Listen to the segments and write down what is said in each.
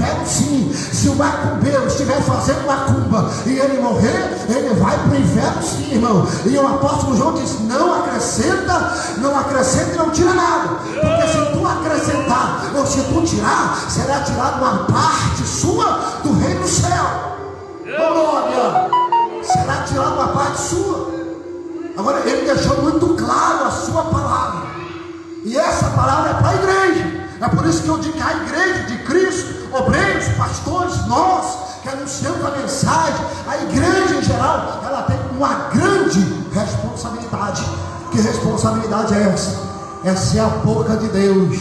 inferno sim. Se o macumbeiro estiver fazendo macumba e ele morrer, ele vai para o inferno sim, irmão. E o apóstolo João diz: não acrescenta e não tira nada. Porque se tu acrescentar ou se tu tirar, será tirado uma parte sua do reino do céu. Glória! Será tirado uma parte sua. Agora ele deixou muito claro a sua palavra. E essa palavra é para a igreja. É por isso que eu digo que a igreja de Cristo, obreiros, pastores, nós que anunciamos a mensagem, a igreja em geral, ela tem uma grande responsabilidade. Que responsabilidade é essa? Essa é a boca de Deus.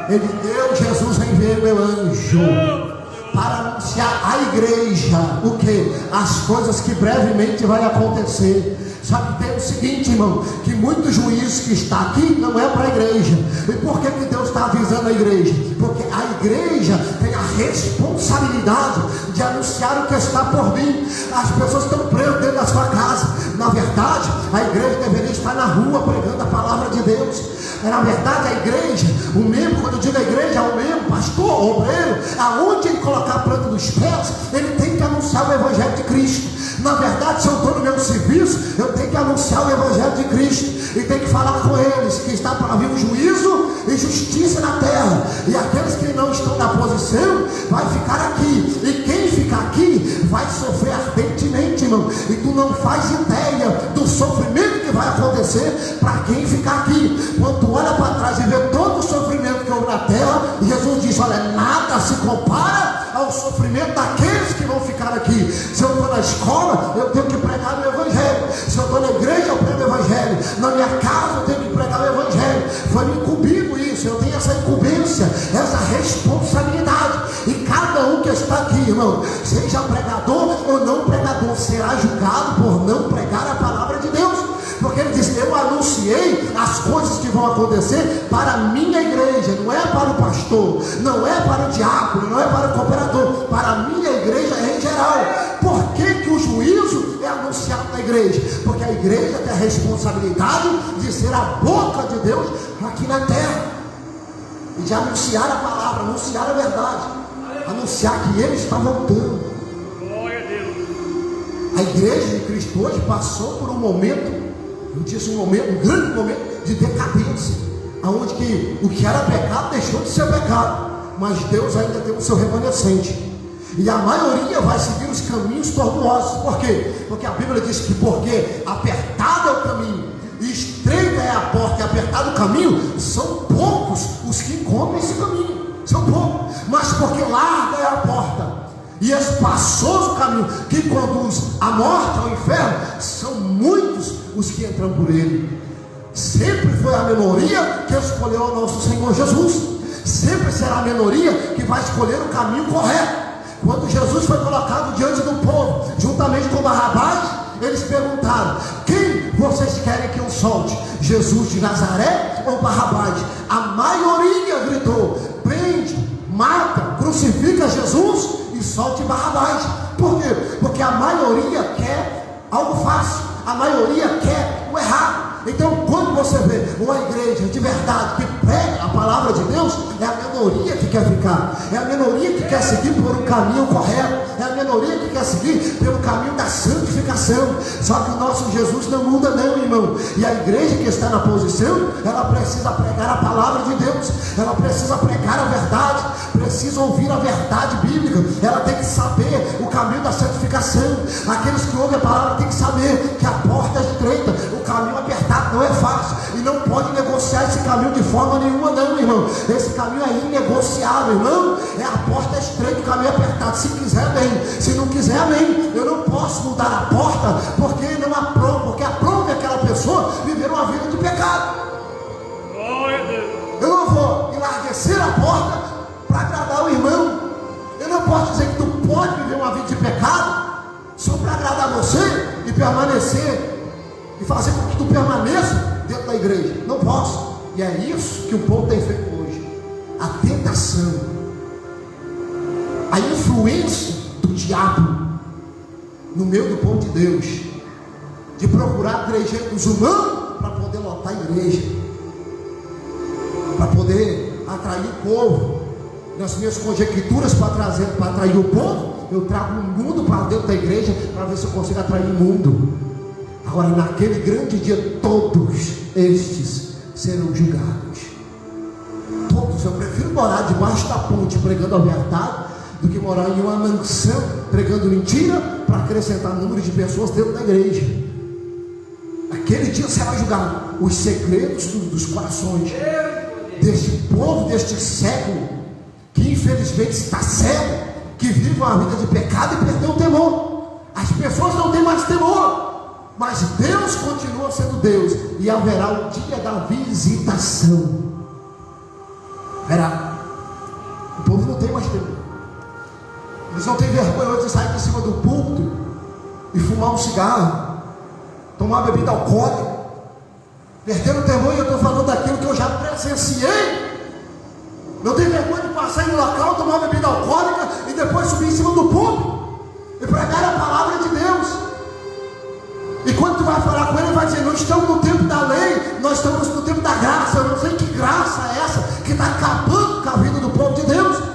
Ele deu, Jesus enviou meu anjo para anunciar à igreja o que? As coisas que brevemente vai acontecer. Só que tem o seguinte, irmão, que muito juízo que está aqui não é para a igreja. E por que Deus está avisando a igreja? Porque a igreja tem a responsabilidade de anunciar o que está por vir. As pessoas estão presas dentro da sua casa. Na verdade, a igreja deveria estar na rua pregando a palavra de Deus. Na verdade, a igreja, o membro, quando eu digo a igreja, é o membro, pastor, obreiro, aonde ele colocar a planta dos pés, ele tem que anunciar o evangelho de Cristo. Na verdade, se eu estou no meu serviço, eu tenho que anunciar o evangelho de Cristo e tenho que falar com eles que está para vir um juízo e justiça na terra. E aqueles que não estão na posição vai ficar aqui, e quem ficar aqui vai sofrer ardentemente, irmão. E tu não faz ideia do sofrimento que vai acontecer para quem ficar aqui. Quando tu olha para trás e vê todo o sofrimento que houve na terra, Jesus diz: olha, nada se compara ao sofrimento daqueles que vão ficar aqui. Se eu estou na escola, eu tenho que pregar o evangelho. Se eu estou na igreja, eu prego o evangelho. Na minha casa, eu tenho que pregar o evangelho. Foi me incumbido isso. Eu tenho essa incumbência, essa responsabilidade. E cada um que está aqui, irmão, seja pregador ou não pregador, será julgado por não pregar a palavra de Deus. Porque ele diz: eu anunciei as coisas que vão acontecer para a minha igreja. Não é para o pastor, não é para o diácono, não é para o cooperador, para a minha igreja em geral. Por que o juízo é anunciado na igreja? Porque a igreja tem a responsabilidade de ser a boca de Deus aqui na terra, e de anunciar a palavra, anunciar a verdade, anunciar que ele está voltando. A igreja de Cristo hoje passou por um momento, eu disse um grande momento de decadência, onde que o que era pecado deixou de ser pecado, mas Deus ainda tem o seu remanescente, e a maioria vai seguir os caminhos tortuosos. Por quê? Porque a Bíblia diz que porque apertado é o caminho, e estreita é a porta, e apertado o caminho, são poucos os que encontram esse caminho, são poucos. Mas porque larga é a porta e espaçoso o caminho que conduz à morte, ao inferno, são muitos os que entram por ele. Sempre foi a minoria que escolheu o nosso Senhor Jesus. Sempre será a minoria que vai escolher o caminho correto. Quando Jesus foi colocado diante do povo, juntamente com Barrabás, eles perguntaram: quem vocês querem que eu solte? Jesus de Nazaré ou Barrabás? A maioria gritou: prende, mata, crucifica Jesus e solte Barrabás. Por quê? Porque a maioria quer algo fácil, a maioria quer o errado. Então, quando você vê uma igreja de verdade que prega a palavra de Deus, é a minoria que quer ficar, é a minoria que quer seguir por um caminho correto, é a minoria que quer seguir pelo caminho da santificação. Só que o nosso Jesus não muda não, irmão. E a igreja que está na posição, ela precisa pregar a palavra de Deus, ela precisa pregar a verdade, precisa ouvir a verdade bíblica, ela tem que saber o caminho da santificação. Aqueles que ouvem a palavra têm que saber que a porta é estreita, o caminho apertado não é fácil, e não pode negociar esse caminho de forma nenhuma não, irmão. Esse caminho é inegociável, irmão. É a porta estreita, o caminho apertado. Se quiser, bem; se não quiser, amém. Eu não posso mudar a porta, porque não aprova, porque aprova aquela pessoa viver uma vida de pecado. Eu não vou enlarguecer a porta para agradar o irmão. Eu não posso dizer que tu pode viver uma vida de pecado só para agradar você e permanecer e fazer com que tu permaneça dentro da igreja. Não posso. E é isso que o povo tem feito hoje. A tentação, a influência do diabo no meio do povo de Deus, de procurar trejeitos humanos para poder lotar a igreja, para poder atrair o povo. nas minhas conjecturas para atrair o povo, eu trago o mundo para dentro da igreja, para ver se eu consigo atrair o mundo. Agora, naquele grande dia, todos estes serão julgados. Todos. Eu prefiro morar debaixo da ponte pregando a verdade, do que morar em uma mansão pregando mentira, para acrescentar número de pessoas dentro da igreja. Aquele dia será julgado os segredos dos corações deste povo, deste século, que infelizmente está cego, que vive uma vida de pecado e perdeu o temor. As pessoas não têm mais temor, mas Deus continua sendo Deus, e haverá o dia da visitação. Verá, o povo não tem mais temor. Eles não têm vergonha hoje de sair de cima do púlpito e fumar um cigarro, tomar bebida alcoólica, perderam o temor. E eu estou falando daquilo que eu já presenciei. Não tem vergonha de passar em um local, tomar bebida alcoólica e depois subir em cima do púlpito e pregar a palavra de Deus. E quando tu vai falar com ele, ele vai dizer: não estamos no tempo da lei, nós estamos no tempo da graça. Eu não sei que graça é essa que está acabando com a vida do povo de Deus.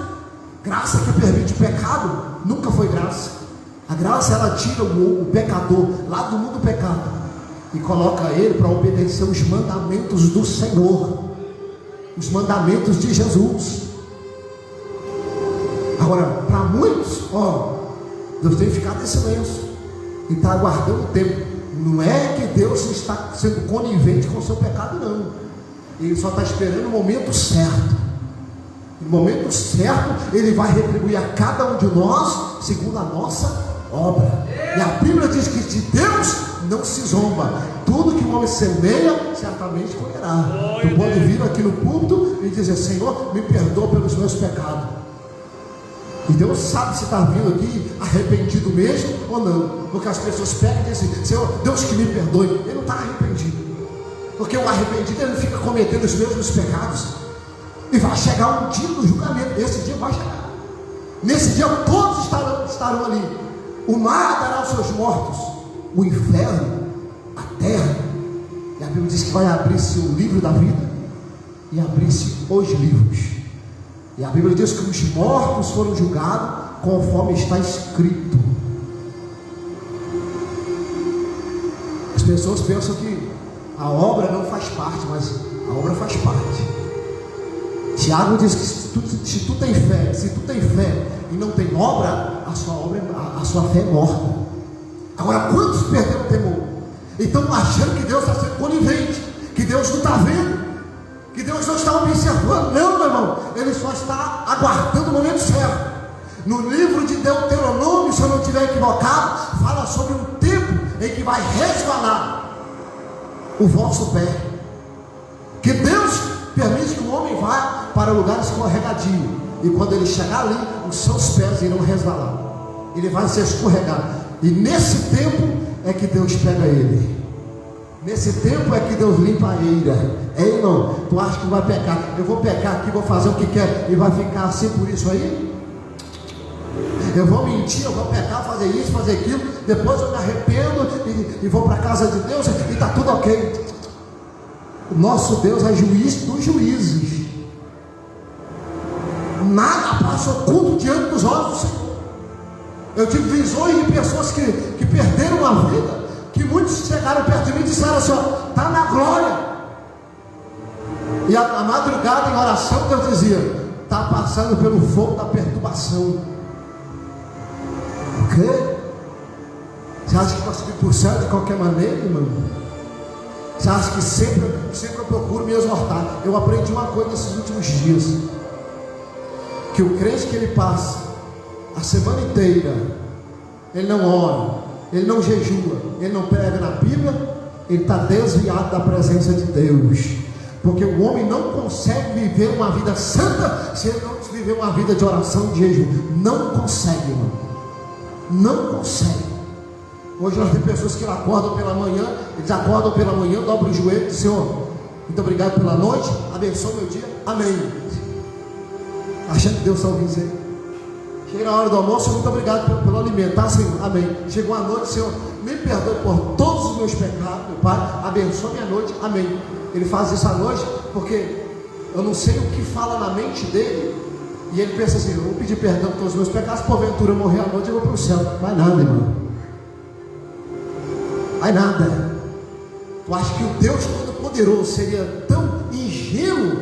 Graça que permite o pecado nunca foi graça. A graça, ela tira o pecador lá do mundo do pecado e coloca ele para obedecer os mandamentos do Senhor, os mandamentos de Jesus. Agora, para muitos, Deus tem ficado em silêncio e está aguardando o tempo. Não é que Deus está sendo conivente com o seu pecado, não. Ele só está esperando o momento certo. No momento certo, Ele vai retribuir a cada um de nós segundo a nossa obra. E a Bíblia diz que de Deus não se zomba. Tudo que o homem semeia, certamente colherá. Tu pode vir aqui no púlpito e dizer: Senhor, me perdoa pelos meus pecados. E Deus sabe se está vindo aqui arrependido mesmo ou não. Porque as pessoas pegam e dizem: Senhor, Deus que me perdoe. Ele não está arrependido. Porque o arrependido, ele fica cometendo os mesmos pecados. E vai chegar um dia do julgamento. Esse dia vai chegar. Nesse dia todos estarão ali. O mar dará os seus mortos, o inferno, a terra. E a Bíblia diz que vai abrir-se o livro da vida e abrir-se os livros. E a Bíblia diz que os mortos foram julgados conforme está escrito. As pessoas pensam que a obra não faz parte, mas a obra faz parte. Tiago diz que se tu tem fé e não tem obra, a sua fé é morta. Agora, quantos perderam o temor? Então achando que Deus está sendo conivente, que Deus não está vendo, que Deus não está observando. Não, meu irmão, Ele só está aguardando o momento certo. No livro de Deuteronômio, se eu não estiver equivocado, fala sobre um tempo em que vai resvalar o vosso pé. Que Deus permite que o homem vá para lugares escorregadios, e quando ele chegar ali, os seus pés irão resvalar, ele vai se escorregar. E nesse tempo é que Deus pega ele. Nesse tempo é que Deus limpa a eira. Ei, irmão, tu acha que vai pecar? Eu vou pecar aqui, vou fazer o que quer e vai ficar assim por isso aí? Eu vou mentir, eu vou pecar, fazer isso, fazer aquilo, depois eu me arrependo e vou para a casa de Deus e está tudo ok. O nosso Deus é juiz dos juízes. Nada passa oculto diante dos olhos do Senhor. Eu tive visões de pessoas que perderam a vida, que muitos chegaram perto de mim e disseram assim: está na glória. E a madrugada em oração Deus dizia: está passando pelo fogo da perturbação. O quê? Você acha que vai subir por céu de qualquer maneira, irmão? Você acha que sempre eu procuro me exortar? Eu aprendi uma coisa nesses últimos dias: que o crente que ele passa a semana inteira, ele não ora, ele não jejua, ele não prega na Bíblia, ele está desviado da presença de Deus. Porque o homem não consegue viver uma vida santa se ele não viver uma vida de oração, de jejum. Não consegue, irmão. Não consegue. Hoje nós temos pessoas que acordam pela manhã, eles acordam pela manhã, dobram o joelho e dizem: Senhor, muito obrigado pela noite, abençoe meu dia, amém. Achando que Deus está ouvindo dizer. Chega na hora do almoço: muito obrigado pelo alimento, tá, Senhor, amém. Chegou a noite: Senhor, me perdoe por todos os meus pecados, meu Pai, abençoe minha noite, amém. Ele faz isso à noite porque eu não sei o que fala na mente dele, E ele pensa assim: eu vou pedir perdão por todos os meus pecados, porventura eu morrer à noite, eu vou para o céu. Vai nada, irmão. Vai nada. Tu acha que o Deus Todo-Poderoso seria tão ingênuo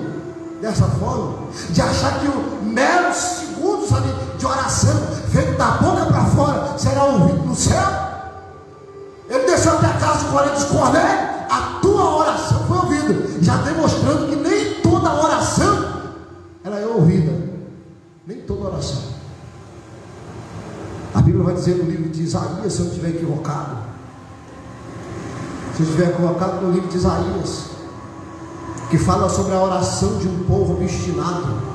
dessa forma, de achar que o meros segundos ali de oração, feito da boca para fora, será ouvido no céu? Ele desceu até a casa de Cornélio, a tua oração foi ouvida, já demonstrando que nem toda oração ela é ouvida. Nem toda oração. A Bíblia vai dizer no livro de Isaías, se eu não estiver equivocado, no livro de Isaías, que fala sobre a oração de um povo obstinado.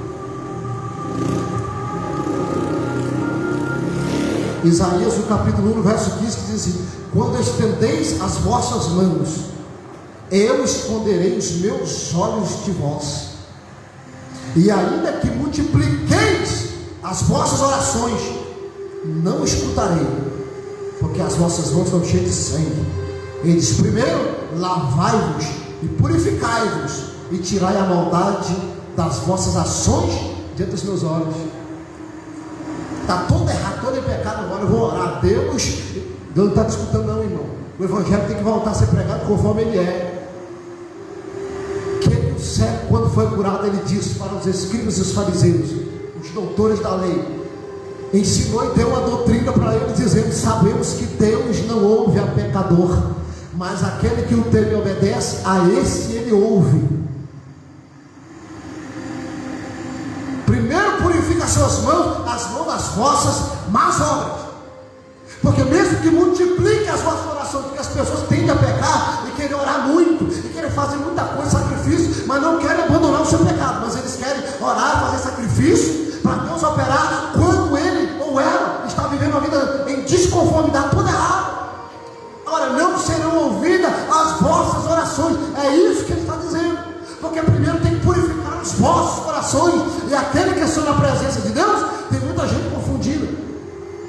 Isaías, no capítulo 1, no verso 15, que diz assim: quando estendeis as vossas mãos, eu esconderei os meus olhos de vós, e ainda que multipliqueis as vossas orações, não escutarei, porque as vossas mãos estão cheias de sangue. Ele diz: primeiro lavai-vos e purificai-vos, e tirai a maldade das vossas ações diante dos meus olhos. Está todo errado, todo em pecado. Agora eu vou orar. Deus não está discutindo, não, irmão. O evangelho tem que voltar a ser pregado conforme ele é. O cego, quando foi curado, ele disse para os escribas e os fariseus, os doutores da lei, ensinou e deu uma doutrina para eles, dizendo: sabemos que Deus não ouve a pecador, mas aquele que o teme e obedece, a esse ele ouve. Primeiro purifica as suas mãos, as mãos das vossas más obras, porque mesmo que multiplique as vossas orações, porque as pessoas tendem a pecar e querem orar muito, e querem fazer muita coisa, sacrifício, mas não querem abandonar o seu pecado, mas eles querem orar, fazer sacrifício, para Deus operar quando ele ou ela está vivendo uma vida em desconformidade, tudo errado. Agora, não serão ouvidas as vossas orações, é isso que ele está dizendo, porque primeiro tem que purificar os vossos corações, e aquele que está na presença de Deus, tem muita gente confundida.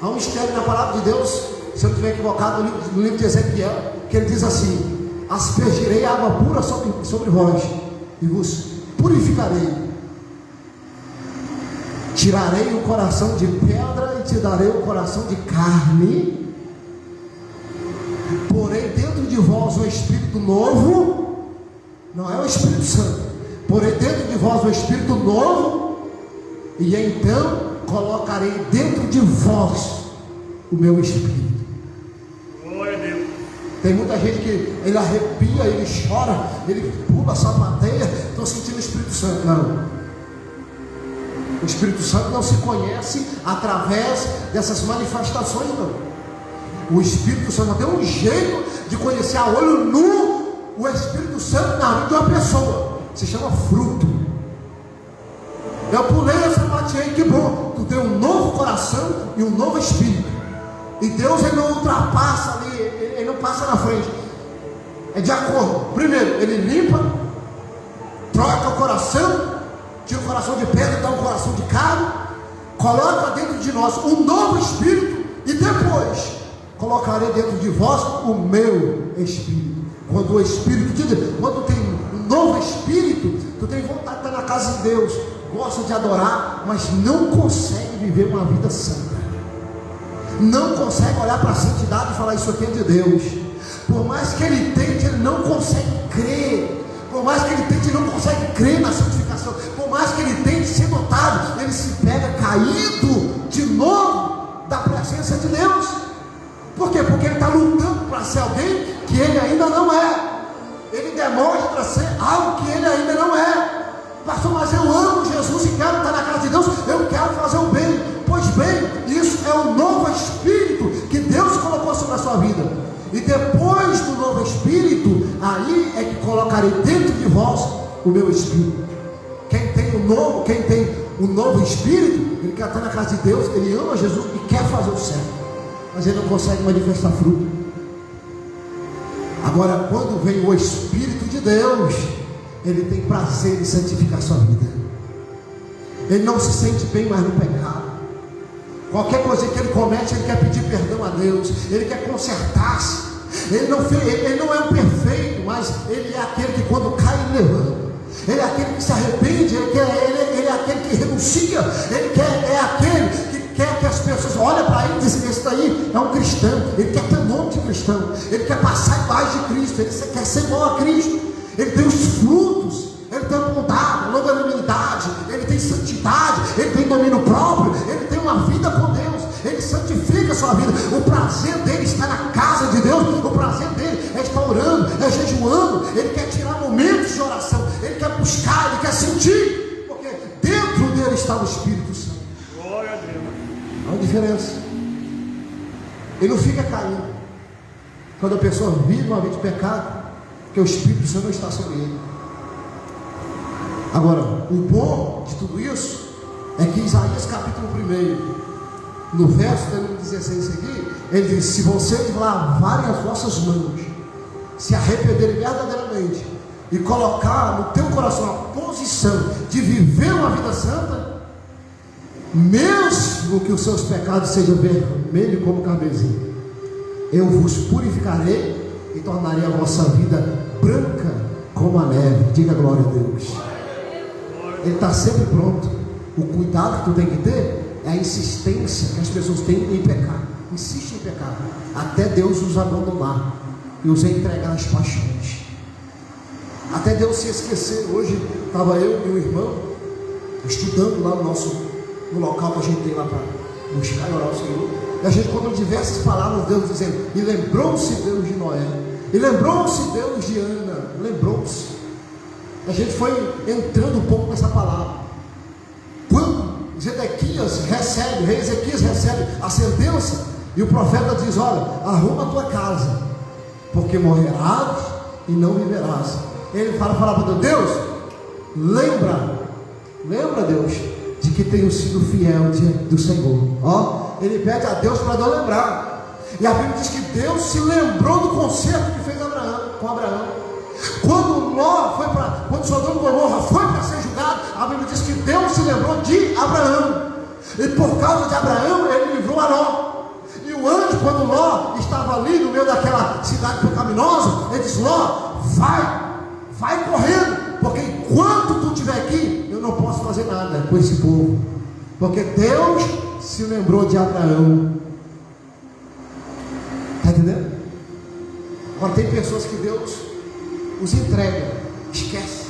Há um mistério na palavra de Deus, se eu não estiver equivocado, no livro de Ezequiel, que ele diz assim: aspergirei água pura sobre vós, e vos purificarei, tirarei o coração de pedra e te darei o coração de carne, porém dentro de vós um espírito novo, não é o Espírito Santo, porém dentro de vós um espírito novo, e então colocarei dentro de vós o meu espírito. Glória a Deus. Tem muita gente que ele arrepia, ele chora, ele pula, sapateia, estou sentindo o Espírito Santo. Não, o Espírito Santo não se conhece através dessas manifestações, não. O Espírito Santo tem um jeito de conhecer a olho nu o Espírito Santo na vida de uma pessoa, se chama fruto. Eu pulei essa matinha, que bom, tu tem um novo coração e um novo espírito, e Deus ele não ultrapassa ali, ele não passa na frente, é de acordo. Primeiro ele limpa, troca o coração, tira o coração de pedra, dá um coração de carne, coloca dentro de nós um novo espírito, e depois colocarei dentro de vós o meu espírito. Quando o espírito, quando tem um novo espírito, tu tem vontade de estar na casa de Deus, gosta de adorar, mas não consegue viver uma vida santa, não consegue olhar para a santidade e falar: isso aqui é de Deus. Por mais que ele tente, ele não consegue crer. Por mais que ele tente, ele não consegue crer na santificação. Por mais que ele tente ser dotado, ele se pega caído de novo da presença de Deus. Por quê? Porque ele está lutando para ser alguém que ele ainda não é. Ele demonstra ser algo que ele ainda não é. Pastor, mas eu amo Jesus e quero estar na casa de Deus, eu quero fazer o bem. Pois bem, isso é o novo espírito que Deus colocou sobre a sua vida. E depois do novo espírito, aí é que colocarei dentro de vós o meu espírito. Quem tem o novo espírito, ele quer estar na casa de Deus, ele ama Jesus e quer fazer o certo, mas ele não consegue manifestar fruto. Agora, quando vem o Espírito de Deus, ele tem prazer em santificar a sua vida. Ele não se sente bem mais no pecado. Qualquer coisa que ele comete, ele quer pedir perdão a Deus, ele quer consertar-se. Ele não é um perfeito, mas ele é aquele que quando cai, ele levanta. Ele é aquele que se arrepende, ele é aquele que renuncia, é aquele que quer que as pessoas olhem para ele e dizem: esse daí é um cristão, ele quer ter nome de cristão, ele quer passar embaixo de Cristo, ele quer ser igual a Cristo, ele tem os frutos, ele tem bondade, longanimidade, ele tem santidade, ele tem domínio próprio, ele tem uma vida com Deus, ele santifica a sua vida. O prazer dele está na casa de Deus, o prazer dele é estar orando, é jejuando, ele quer tirar momentos de oração, ele quer buscar, ele quer sentir, porque dentro dele está o Espírito Santo. Glória a Deus. Há uma diferença. Ele não fica caindo quando a pessoa vive uma vida de pecado, porque o Espírito Santo não está sobre ele. Agora, o bom de tudo isso é que Isaías capítulo 1, no verso 16 aqui, ele diz: se vocês lavarem as vossas mãos, se arrependerem verdadeiramente e colocar no teu coração a posição de viver uma vida santa, mesmo que os seus pecados sejam vermelhos como carmesim, eu vos purificarei e tornarei a vossa vida branca como a neve. Diga glória a Deus. Ele está sempre pronto. O cuidado que tu tem que ter é a insistência que as pessoas têm em pecar. Insiste em pecar até Deus os abandonar e os entregar às paixões, até Deus se esquecer. Hoje estava eu e o irmão estudando lá no local que a gente tem lá para buscar e orar ao Senhor, e a gente encontrou diversas palavras de Deus dizendo: e lembrou-se Deus de Noé, e lembrou-se Deus de Ana, lembrou-se. A gente foi entrando um pouco nessa palavra. Quando Ezequias recebe a sentença, e o profeta diz: olha, arruma a tua casa, porque morrerás e não viverás. Ele fala para Deus: lembra Deus, de que tenho sido fiel diante do Senhor. Ele pede a Deus para não lembrar. E a Bíblia diz que Deus se lembrou do concerto que fez com Abraão. Quando Sodoma e Gomorra foi para ser julgado, a Bíblia diz que Deus se lembrou de Abraão, e por causa de Abraão ele livrou a Ló. E o anjo, quando Ló estava ali no meio daquela cidade pecaminosa, ele disse: Ló, vai correndo, porque enquanto tu estiver aqui, eu não posso fazer nada com esse povo, porque Deus se lembrou de Abraão. Está entendendo? Agora, tem pessoas que Deus os entrega, esquece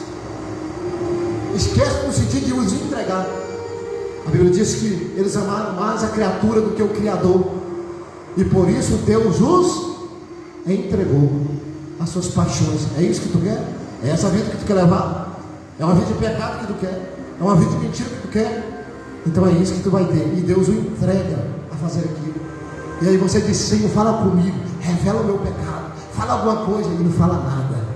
no sentido de os entregar. A Bíblia diz que eles amaram mais a criatura do que o Criador, e por isso Deus os entregou às suas paixões. É isso que tu quer? É essa vida que tu quer levar? É uma vida de pecado que tu quer? É uma vida de mentira que tu quer? Então é isso que tu vai ter, e Deus o entrega a fazer aquilo. E aí você diz: Senhor, fala comigo, revela o meu pecado, fala alguma coisa. E não fala nada.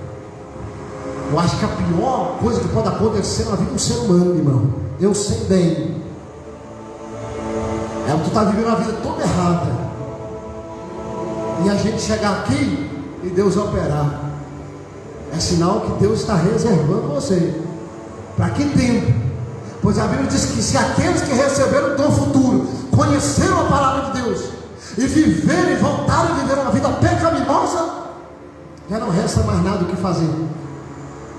Eu acho que a pior coisa que pode acontecer na vida de um ser humano, irmão, eu sei bem, é tu estar vivendo a vida toda errada, e a gente chegar aqui e Deus operar. É sinal que Deus está reservando você. Para que tempo? Pois a Bíblia diz que se aqueles que receberam o dom futuro conheceram a palavra de Deus e viverem, voltarem a viver uma vida pecaminosa, já não resta mais nada o que fazer,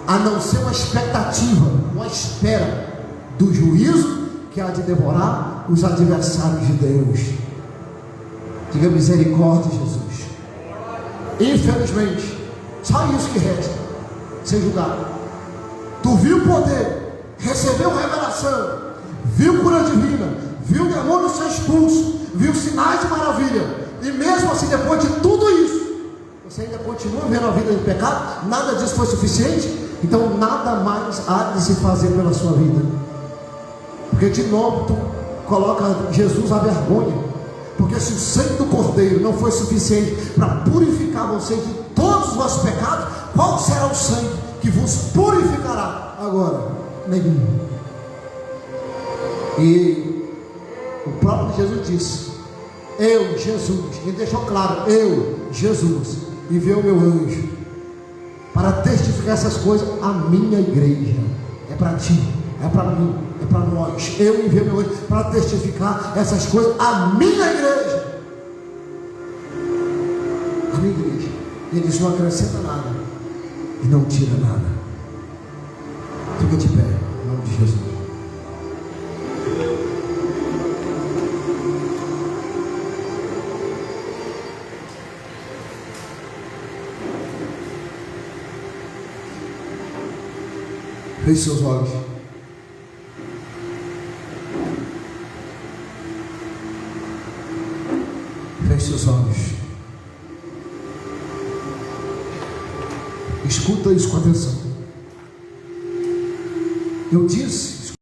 a não ser uma expectativa, uma espera do juízo que há de devorar os adversários de Deus. Diga misericórdia, Jesus. Infelizmente, só isso que resta: ser julgado. Tu viu poder, recebeu revelação, viu cura divina, viu o demônio ser expulso, viu sinais de maravilha, e mesmo assim, depois de tudo isso, você ainda continua vivendo a vida de pecado. Nada disso foi suficiente. Então nada mais há de se fazer pela sua vida, porque de novo tu coloca Jesus à vergonha. Porque se o sangue do Cordeiro não foi suficiente para purificar você de todos os vossos pecados, qual será o sangue que vos purificará? Agora, nenhum. E o próprio Jesus disse: eu, Jesus, ele deixou claro: eu, Jesus, enviei o meu anjo para testificar essas coisas à minha igreja. É para ti, é para mim, é para nós. Eu enviei meu anjo para testificar essas coisas à minha igreja. A minha igreja. Ele diz: não acrescenta nada e não tira nada. Fica de pé, em nome de Jesus. Feche seus olhos. Feche seus olhos. Escuta isso com atenção. Eu disse